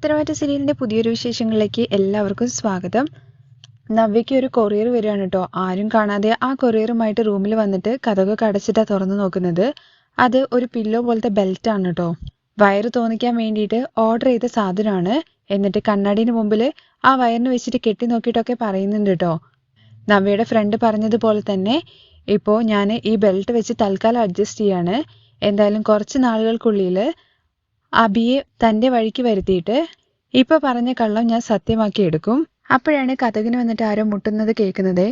ഉത്തരവാദിത്ത സീരിയലിന്റെ പുതിയൊരു വിശേഷങ്ങളിലേക്ക് എല്ലാവർക്കും സ്വാഗതം. നവ്യയ്ക്ക് ഒരു കൊറിയർ വരികയാണ് കേട്ടോ. ആരും കാണാതെ ആ കൊറിയറുമായിട്ട് റൂമിൽ വന്നിട്ട് കതകൊക്കെ അടച്ചിട്ടാ തുറന്നു നോക്കുന്നത്. അത് ഒരു പില്ലോ പോലത്തെ ബെൽറ്റ് ആണ് കേട്ടോ. വയറ് തോന്നിക്കാൻ വേണ്ടിയിട്ട് ഓർഡർ ചെയ്ത സാധനമാണ്. എന്നിട്ട് കണ്ണാടിന് മുമ്പിൽ ആ വയറിന് വെച്ചിട്ട് കെട്ടി നോക്കിയിട്ടൊക്കെ പറയുന്നുണ്ട് കേട്ടോ. നവ്യയുടെ ഫ്രണ്ട് പറഞ്ഞതുപോലെ തന്നെ ഇപ്പോൾ ഞാൻ ഈ ബെൽറ്റ് വെച്ച് തൽക്കാലം അഡ്ജസ്റ്റ് ചെയ്യാണ്. എന്തായാലും കുറച്ച് നാളുകൾക്കുള്ളിൽ അബിയെ തൻ്റെ വഴിക്ക് വരുത്തിയിട്ട് ഇപ്പൊ പറഞ്ഞ കള്ളം ഞാൻ സത്യമാക്കി എടുക്കും. അപ്പോഴാണ് കതകിന് വന്നിട്ട് ആരോ മുട്ടുന്നത് കേൾക്കുന്നത്.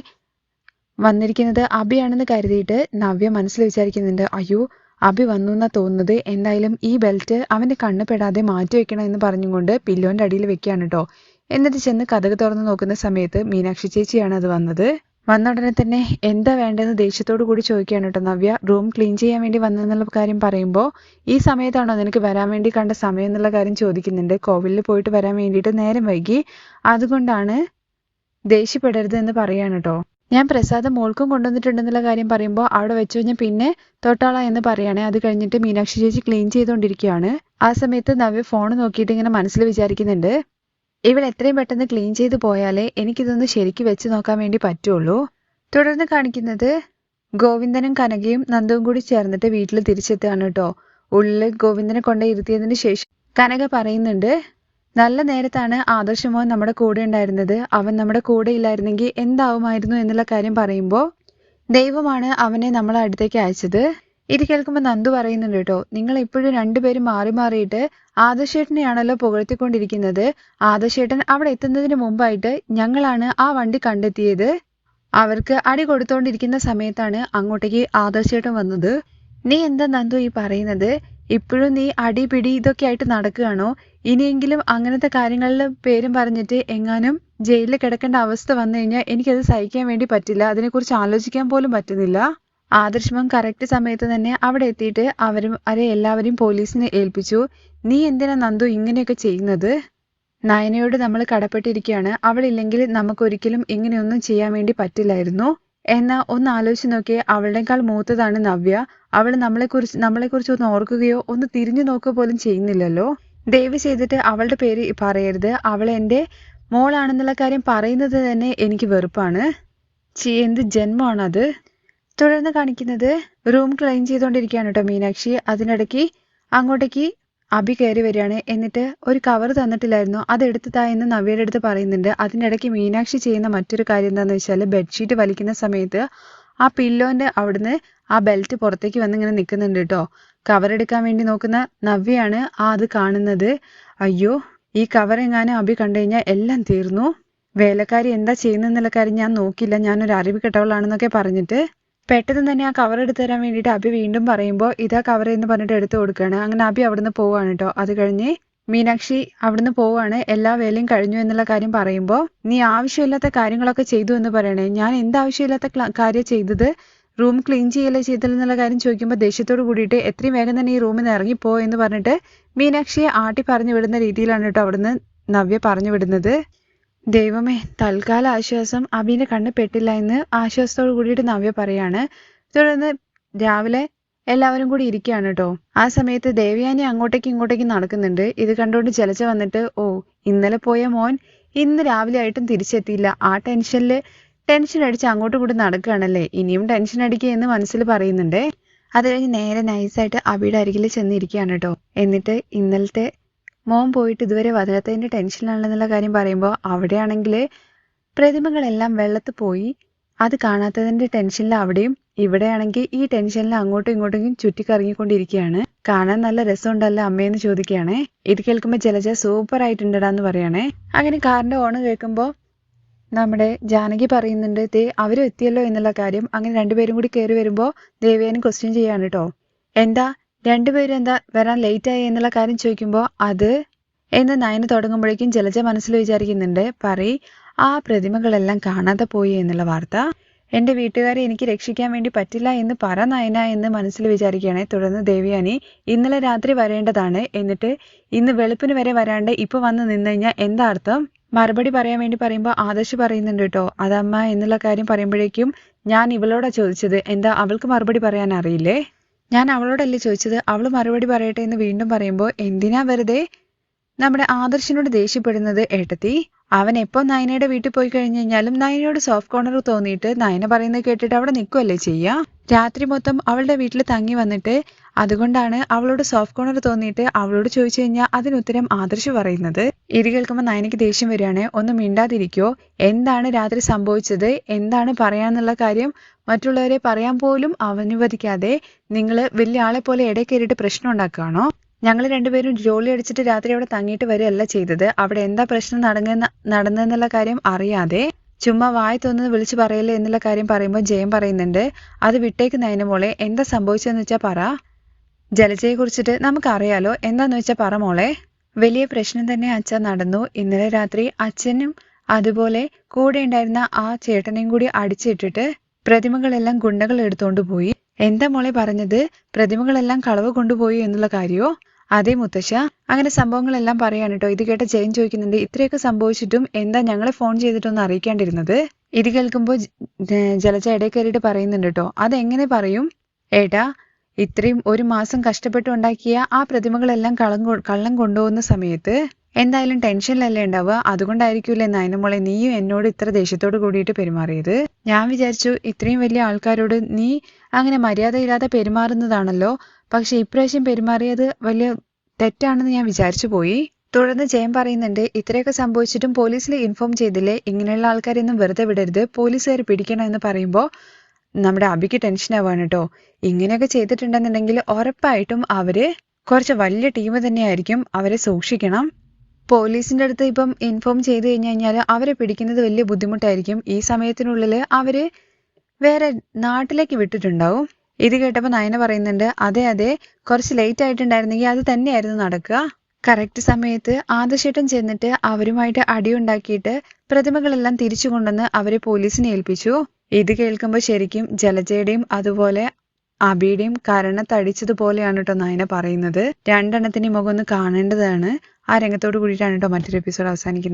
വന്നിരിക്കുന്നത് അബിയാണെന്ന് കരുതിയിട്ട് നവ്യ മനസ്സിൽ വിചാരിക്കുന്നുണ്ട്, അയ്യോ അബി വന്നു എന്നാ തോന്നുന്നത്. എന്തായാലും ഈ ബെൽറ്റ് അവന്റെ കണ്ണ് പെടാതെ മാറ്റി വെക്കണം എന്ന് പറഞ്ഞുകൊണ്ട് പില്ലോന്റെ അടിയിൽ വെക്കുകയാണ് കേട്ടോ. എന്നിട്ട് ചെന്ന് കതക് തുറന്ന് നോക്കുന്ന സമയത്ത് മീനാക്ഷി ചേച്ചിയാണ് അത് വന്നത്. വന്ന ഉടനെ തന്നെ എന്താ വേണ്ടതെന്ന് ദേഷ്യത്തോടു കൂടി ചോദിക്കുകയാണ് കേട്ടോ നവ്യ. റൂം ക്ലീൻ ചെയ്യാൻ വേണ്ടി വന്നെന്നുള്ള കാര്യം പറയുമ്പോൾ ഈ സമയത്താണോ നിനക്ക് വരാൻ വേണ്ടി കണ്ട സമയം എന്നുള്ള കാര്യം ചോദിക്കുന്നുണ്ട്. കോവിലിൽ പോയിട്ട് വരാൻ വേണ്ടിയിട്ട് നേരം വൈകി, അതുകൊണ്ടാണ് ദേഷ്യപ്പെടരുത് എന്ന് പറയാണ് കേട്ടോ. ഞാൻ പ്രസാദം മോൾക്കും കൊണ്ടുവന്നിട്ടുണ്ടെന്നുള്ള കാര്യം പറയുമ്പോൾ അവിടെ വെച്ച് കഴിഞ്ഞാൽ പിന്നെ തൊട്ടാളാ എന്ന് പറയുകയാണെ. അത് കഴിഞ്ഞിട്ട് മീനാക്ഷി ചേച്ചി ക്ലീൻ ചെയ്തുകൊണ്ടിരിക്കുകയാണ്. ആ സമയത്ത് നവ്യ ഫോൺ നോക്കിയിട്ട് ഇങ്ങനെ മനസ്സിൽ വിചാരിക്കുന്നുണ്ട്, ഇവിടെ എത്രയും പെട്ടെന്ന് ക്ലീൻ ചെയ്ത് പോയാലേ എനിക്കിതൊന്ന് ശരിക്കും വെച്ച് നോക്കാൻ വേണ്ടി പറ്റുള്ളൂ. തുടർന്ന് കാണിക്കുന്നത് ഗോവിന്ദനും കനകയും നന്ദുവും കൂടി ചേർന്നിട്ട് വീട്ടിൽ തിരിച്ചെത്തുകയാണ് കേട്ടോ. ഉള്ളിൽ ഗോവിന്ദനെ കൊണ്ടേ ഇരുത്തിയതിന് ശേഷം കനക പറയുന്നുണ്ട്, നല്ല നേരത്താണ് ആദർശമോൻ നമ്മുടെ കൂടെ ഉണ്ടായിരുന്നത്. അവൻ നമ്മുടെ കൂടെ ഇല്ലായിരുന്നെങ്കിൽ എന്താവുമായിരുന്നു എന്നുള്ള കാര്യം പറയുമ്പോൾ ദൈവമാണ് അവനെ നമ്മളെ അടുത്തേക്ക് അയച്ചത്. ഇത് കേൾക്കുമ്പോൾ നന്ദു പറയുന്നുണ്ട് കേട്ടോ, നിങ്ങൾ ഇപ്പോഴും രണ്ടുപേരും മാറി മാറിയിട്ട് ആദർശേട്ടനെയാണല്ലോ പുകഴ്ത്തിക്കൊണ്ടിരിക്കുന്നത്. ആദർശേട്ടൻ അവിടെ എത്തുന്നതിന് മുമ്പായിട്ട് ഞങ്ങളാണ് ആ വണ്ടി കണ്ടെത്തിയത്. അവർക്ക് അടി കൊടുത്തോണ്ടിരിക്കുന്ന സമയത്താണ് അങ്ങോട്ടേക്ക് ആദർശേട്ടൻ വന്നത്. നീ എന്താ നന്ദു ഈ പറയുന്നത്? ഇപ്പോഴും നീ അടി പിടി ഇതൊക്കെ ആയിട്ട് നടക്കുകയാണോ? ഇനിയെങ്കിലും അങ്ങനത്തെ കാര്യങ്ങളിൽ പേരും പറഞ്ഞിട്ട് എങ്ങാനും ജയിലിൽ കിടക്കേണ്ട അവസ്ഥ വന്നു കഴിഞ്ഞാൽ എനിക്കത് സഹിക്കാൻ വേണ്ടി പറ്റില്ല. അതിനെക്കുറിച്ച് ആലോചിക്കാൻ പോലും പറ്റുന്നില്ല. ആദർശമം കറക്റ്റ് സമയത്ത് തന്നെ അവിടെ എത്തിയിട്ട് അവരെ എല്ലാവരെയും പോലീസിനെ ഏൽപ്പിച്ചു. നീ എന്തിനാ നന്ദു ഇങ്ങനെയൊക്കെ ചെയ്യുന്നത്? നയനയോട് നമ്മൾ കടപ്പെട്ടിരിക്കുകയാണ്. അവളില്ലെങ്കിൽ നമുക്കൊരിക്കലും ഇങ്ങനെയൊന്നും ചെയ്യാൻ വേണ്ടി പറ്റില്ലായിരുന്നു. എന്നാ ഒന്ന് ആലോചിച്ച് നോക്കിയേ, അവളേക്കാൾ മൂത്തതാണ് നവ്യ. അവൾ നമ്മളെക്കുറിച്ച് ഒന്ന് ഓർക്കുകയോ ഒന്ന് തിരിഞ്ഞു നോക്കുക പോലും ചെയ്യുന്നില്ലല്ലോ. ദയവ് ചെയ്തിട്ട് അവളുടെ പേര് പറയരുത്. അവൾ എൻ്റെ മോളാണെന്നുള്ള കാര്യം പറയുന്നത് തന്നെ എനിക്ക് വെറുപ്പാണ്. എന്ത് ജന്മമാണത്? തുടർന്ന് കാണിക്കുന്നത് റൂം ക്ലീൻ ചെയ്തുകൊണ്ടിരിക്കുകയാണ് കേട്ടോ മീനാക്ഷി. അതിനിടയ്ക്ക് അങ്ങോട്ടേക്ക് അബി കയറി വരികയാണ്. എന്നിട്ട് ഒരു കവർ തന്നിട്ടില്ലായിരുന്നു, അതെടുത്തതാ എന്ന് നവ്യയുടെ അടുത്ത് പറയുന്നുണ്ട്. അതിനിടയ്ക്ക് മീനാക്ഷി ചെയ്യുന്ന മറ്റൊരു കാര്യം എന്താണെന്ന് വെച്ചാൽ ബെഡ്ഷീറ്റ് വലിക്കുന്ന സമയത്ത് ആ പില്ലോന്റെ അവിടുന്ന് ആ ബെൽറ്റ് പുറത്തേക്ക് വന്ന് ഇങ്ങനെ നിൽക്കുന്നുണ്ട് കേട്ടോ. കവർ എടുക്കാൻ വേണ്ടി നോക്കുന്ന നവ്യയാണ് അത് കാണുന്നത്. അയ്യോ, ഈ കവർ എങ്ങാനും അബി കണ്ടു കഴിഞ്ഞാൽ എല്ലാം തീർന്നു. വേലക്കാരി എന്താ ചെയ്യുന്നെന്നുള്ള കാര്യം ഞാൻ നോക്കില്ല, ഞാനൊരു അറിവ് കെട്ടവളാണെന്നൊക്കെ പറഞ്ഞിട്ട് പെട്ടെന്ന് തന്നെ ആ കവർ എടുത്തു തരാൻ വേണ്ടിയിട്ട് അബി വീണ്ടും പറയുമ്പോൾ ഇതാ കവർ എന്ന് പറഞ്ഞിട്ട് എടുത്തു കൊടുക്കുകയാണ്. അങ്ങനെ അബി അവിടുന്ന് പോവാണ് കേട്ടോ. അത് കഴിഞ്ഞ് മീനാക്ഷി അവിടുന്ന് പോവാണ്. എല്ലാ വേലയും കഴിഞ്ഞു എന്നുള്ള കാര്യം പറയുമ്പോൾ നീ ആവശ്യമില്ലാത്ത കാര്യങ്ങളൊക്കെ ചെയ്തു എന്ന് പറയണേ. ഞാൻ എന്താവശ്യമില്ലാത്ത കാര്യം ചെയ്തത്? റൂം ക്ലീൻ ചെയ്യല്ലേ ചെയ്തതെന്നുള്ള കാര്യം ചോദിക്കുമ്പോൾ ദേഷ്യത്തോട് കൂടിയിട്ട് എത്രയും വേഗം തന്നെ ഈ റൂമിൽ നിന്ന് ഇറങ്ങിപ്പോ എന്ന് പറഞ്ഞിട്ട് മീനാക്ഷിയെ ആട്ടി പറഞ്ഞു വിടുന്ന രീതിയിലാണ് കേട്ടോ അവിടുന്ന് നവ്യ പറഞ്ഞു വിടുന്നത്. ദൈവമേ, തൽക്കാല ആശ്വാസം, അബിന്റെ കണ്ണ് പെട്ടില്ല എന്ന് ആശ്വാസത്തോട് കൂടിയിട്ട് നവ്യ പറയാണ്. തുടർന്ന് രാവിലെ എല്ലാവരും കൂടി ഇരിക്കുകയാണ് കേട്ടോ. ആ സമയത്ത് ദേവയാനി അങ്ങോട്ടേക്ക് ഇങ്ങോട്ടേക്ക് നടക്കുന്നുണ്ട്. ഇത് കണ്ടുകൊണ്ട് ജലജ വന്നിട്ട്, ഓ ഇന്നലെ പോയ മോൻ ഇന്ന് രാവിലെ ആയിട്ടും തിരിച്ചെത്തിയില്ല. ആ ടെൻഷൻ അടിച്ച് അങ്ങോട്ടും കൂടി നടക്കുകയാണല്ലേ, ഇനിയും ടെൻഷൻ അടിക്കുക എന്ന് മനസ്സിൽ പറയുന്നുണ്ട്. അത് കഴിഞ്ഞ് നേരെ നൈസായിട്ട് അബിയുടെ അരികിൽ ചെന്നിരിക്കുകയാണ് കേട്ടോ. എന്നിട്ട് ഇന്നലത്തെ മോൻ പോയിട്ട് ഇതുവരെ വരാത്തതിൻ്റെ ടെൻഷനിലാണെന്നുള്ള കാര്യം പറയുമ്പോൾ അവിടെയാണെങ്കിൽ പ്രതിമകളെല്ലാം വെള്ളത്തിൽ പോയി, അത് കാണാത്തതിൻ്റെ ടെൻഷനിൽ അവിടെയും, ഇവിടെയാണെങ്കിൽ ഈ ടെൻഷനിൽ അങ്ങോട്ടും ഇങ്ങോട്ടും ചുറ്റിക്കറങ്ങിക്കൊണ്ടിരിക്കുകയാണ്. കാണാൻ നല്ല രസമുണ്ടല്ലോ അമ്മയെന്ന് ചോദിക്കുകയാണേ. ഇത് കേൾക്കുമ്പോൾ ജലജ സൂപ്പർ ആയിട്ടുണ്ടടാന്ന് പറയണേ. അങ്ങനെ കാറിന്റെ ഓണ് കേൾക്കുമ്പോൾ നമ്മുടെ ജാനകി പറയുന്നുണ്ട്, ദേ അവരും എത്തിയല്ലോ എന്നുള്ള കാര്യം. അങ്ങനെ രണ്ടുപേരും കൂടി കയറി വരുമ്പോൾ ദേവയാനി ക്വസ്റ്റ്യൻ ചെയ്യാണ് കേട്ടോ. എന്താ രണ്ടുപേരും എന്താ വരാൻ ലേറ്റ് ആയി എന്നുള്ള കാര്യം ചോദിക്കുമ്പോൾ അത് എന്ന് നയന് തുടങ്ങുമ്പോഴേക്കും ജലജ മനസ്സിൽ വിചാരിക്കുന്നുണ്ട്, ആ പ്രതിമകളെല്ലാം കാണാതെ പോയി എന്നുള്ള വാർത്ത. എൻ്റെ വീട്ടുകാരെ എനിക്ക് രക്ഷിക്കാൻ വേണ്ടി പറ്റില്ല എന്ന് പറ നയന എന്ന് മനസ്സിൽ വിചാരിക്കുകയാണെ. തുടർന്ന് ദേവയാനി ഇന്നലെ രാത്രി വരേണ്ടതാണ്, എന്നിട്ട് ഇന്ന് വെളുപ്പിന് വരെ വരാണ്ട് ഇപ്പൊ വന്ന് നിന്ന് കഴിഞ്ഞാൽ എന്താ അർത്ഥം? മറുപടി പറയാൻ വേണ്ടി പറയുമ്പോൾ ആദർശ് പറയുന്നുണ്ട് കേട്ടോ, അതമ്മ എന്നുള്ള കാര്യം പറയുമ്പോഴേക്കും ഞാൻ ഇവളോടാ ചോദിച്ചത്, എന്താ അവൾക്ക് മറുപടി പറയാൻ അറിയില്ലേ? ഞാൻ അവളോടല്ലേ ചോദിച്ചത്, അവൾ മറുപടി പറയട്ടെ എന്ന് വീണ്ടും പറയുമ്പോൾ എന്തിനാ വെറുതെ നമ്മുടെ ആദർശിനോട് ദേഷ്യപ്പെടുന്നത് ഏട്ടത്തി. അവൻ എപ്പോ നയനയുടെ വീട്ടിൽ പോയി കഴിഞ്ഞു കഴിഞ്ഞാലും നയനയോട് സോഫ്റ്റ് കോർണർ തോന്നിയിട്ട് നയന പറയുന്നത് കേട്ടിട്ട് അവിടെ നിൽക്കുമല്ലേ ചെയ്യാ. രാത്രി മൊത്തം അവളുടെ വീട്ടിൽ തങ്ങി വന്നിട്ട് അതുകൊണ്ടാണ് അവളോട് സോഫ്റ്റ് കോർണർ തോന്നിയിട്ട് അവളോട് ചോദിച്ചു കഴിഞ്ഞാൽ അതിനുത്തരം ആദർശ് പറയുന്നത്. ഇത് കേൾക്കുമ്പോൾ നയനയ്ക്ക് ദേഷ്യം വരികയാണ്. ഒന്നും മിണ്ടാതിരിക്കോ, എന്താണ് രാത്രി സംഭവിച്ചത്, എന്താണ് പറയാന്നുള്ള കാര്യം മറ്റുള്ളവരെ പറയാൻ പോലും അനുവദിക്കാതെ നിങ്ങൾ വലിയ ആളെ പോലെ ഇടയിൽ കയറിയിട്ട് പ്രശ്നം ഉണ്ടാക്കുകയാണോ? ഞങ്ങൾ രണ്ടുപേരും ജോലി അടിച്ചിട്ട് രാത്രി അവിടെ തങ്ങിയിട്ട് വരികയല്ല ചെയ്തത്. അവിടെ എന്താ പ്രശ്നം നടന്നെന്നുള്ള കാര്യം അറിയാതെ ചുമ്മാ വായ തോന്നുന്നത് വിളിച്ചു പറയല്ലേ എന്നുള്ള കാര്യം പറയുമ്പോൾ ജയം പറയുന്നുണ്ട്, അത് വിട്ടേക്ക് നയന മോളെ, എന്താ സംഭവിച്ചതെന്ന് വെച്ചാൽ പറ. ജലജയെ കുറിച്ചിട്ട് നമുക്കറിയാലോ, എന്താന്ന് വെച്ചാൽ പറ മോളെ. വലിയ പ്രശ്നം തന്നെ അച്ഛൻ നടന്നു. ഇന്നലെ രാത്രി അച്ഛനും അതുപോലെ കൂടെ ഉണ്ടായിരുന്ന ആ ചേട്ടനെയും കൂടി അടിച്ചിട്ടിട്ട് പ്രതിമകളെല്ലാം ഗുണ്ടകൾ എടുത്തോണ്ട് പോയി. എന്താ മോളെ പറഞ്ഞത്? പ്രതിമകളെല്ലാം കളവ് കൊണ്ടുപോയി എന്നുള്ള കാര്യമോ? അതേ മുത്തശ്ശ, അങ്ങനെ സംഭവങ്ങളെല്ലാം പറയാണ് കേട്ടോ. ഇത് കേട്ട ജയൻ ചോദിക്കുന്നുണ്ട്, ഇത്രയൊക്കെ സംഭവിച്ചിട്ടും എന്താ ഞങ്ങളെ ഫോൺ ചെയ്തിട്ടൊന്നും അറിയിക്കാണ്ടിരുന്നത്? ഇത് കേൾക്കുമ്പോൾ ജലജ ഇടയിൽ കയറിയിട്ട് പറയുന്നുണ്ട് കേട്ടോ, അതെങ്ങനെ പറയും ഏട്ടാ, ഇത്രയും ഒരു മാസം കഷ്ടപ്പെട്ട് ഉണ്ടാക്കിയ ആ പ്രതിമകളെല്ലാം കള്ളം കൊണ്ടുപോകുന്ന സമയത്ത് എന്തായാലും ടെൻഷനിലല്ലേ ഉണ്ടാവുക. അതുകൊണ്ടായിരിക്കൂലേ നയനമോളെ നീയും എന്നോട് ഇത്ര ദേഷ്യത്തോട് കൂടിയിട്ട് പെരുമാറിയത്. ഞാൻ വിചാരിച്ചു ഇത്രയും വലിയ ആൾക്കാരോട് നീ അങ്ങനെ മര്യാദയില്ലാതെ പെരുമാറുന്നതാണല്ലോ, പക്ഷെ ഇപ്രാവശ്യം പെരുമാറിയത് വലിയ തെറ്റാണെന്ന് ഞാൻ വിചാരിച്ചു പോയി. തുടർന്ന് ജയം പറയുന്നുണ്ട്, ഇത്രയൊക്കെ സംഭവിച്ചിട്ടും പോലീസിൽ ഇൻഫോം ചെയ്തില്ലേ, ഇങ്ങനെയുള്ള ആൾക്കാരെയൊന്നും വെറുതെ വിടരുത്, പോലീസുകാർ പിടിക്കണം എന്ന് പറയുമ്പോൾ നമ്മുടെ അബിക്ക് ടെൻഷൻ ആവാണ് കേട്ടോ. ഇങ്ങനെയൊക്കെ ചെയ്തിട്ടുണ്ടെന്നുണ്ടെങ്കിൽ ഉറപ്പായിട്ടും അവര് കുറച്ച് വലിയ ടീം തന്നെയായിരിക്കും, അവരെ സൂക്ഷിക്കണം. പോലീസിന്റെ അടുത്ത് ഇപ്പം ഇൻഫോം ചെയ്ത് കഴിഞ്ഞാൽ അവരെ പിടിക്കുന്നത് വലിയ ബുദ്ധിമുട്ടായിരിക്കും. ഈ സമയത്തിനുള്ളിൽ അവര് വേറെ നാട്ടിലേക്ക് വിട്ടിട്ടുണ്ടാവും. ഇത് കേട്ടപ്പോൾ നയന പറയുന്നുണ്ട്, അതെ അതെ, കുറച്ച് ലേറ്റ് ആയിട്ടുണ്ടായിരുന്നെങ്കിൽ അത് തന്നെയായിരുന്നു നടക്കുക. കറക്റ്റ് സമയത്ത് ആദർശേട്ടൻ ചെന്നിട്ട് അവരുമായിട്ട് അടിയുണ്ടാക്കിയിട്ട് പ്രതിമകളെല്ലാം തിരിച്ചു കൊണ്ടുവന്ന് അവരെ പോലീസിനെ ഏൽപ്പിച്ചു. ഇത് കേൾക്കുമ്പോൾ ശരിക്കും ജലജയുടെയും അതുപോലെ അബിയുടെയും കരണത്തടിച്ചതുപോലെയാണ് കേട്ടോ നയന പറയുന്നത്. രണ്ടെണ്ണത്തിന്റെ മുഖം ഒന്ന് കാണേണ്ടതാണ്. ആ രംഗത്തോട് കൂടിയിട്ടാണ് കേട്ടോ മറ്റൊരു എപ്പിസോഡ് അവസാനിക്കുന്നത്.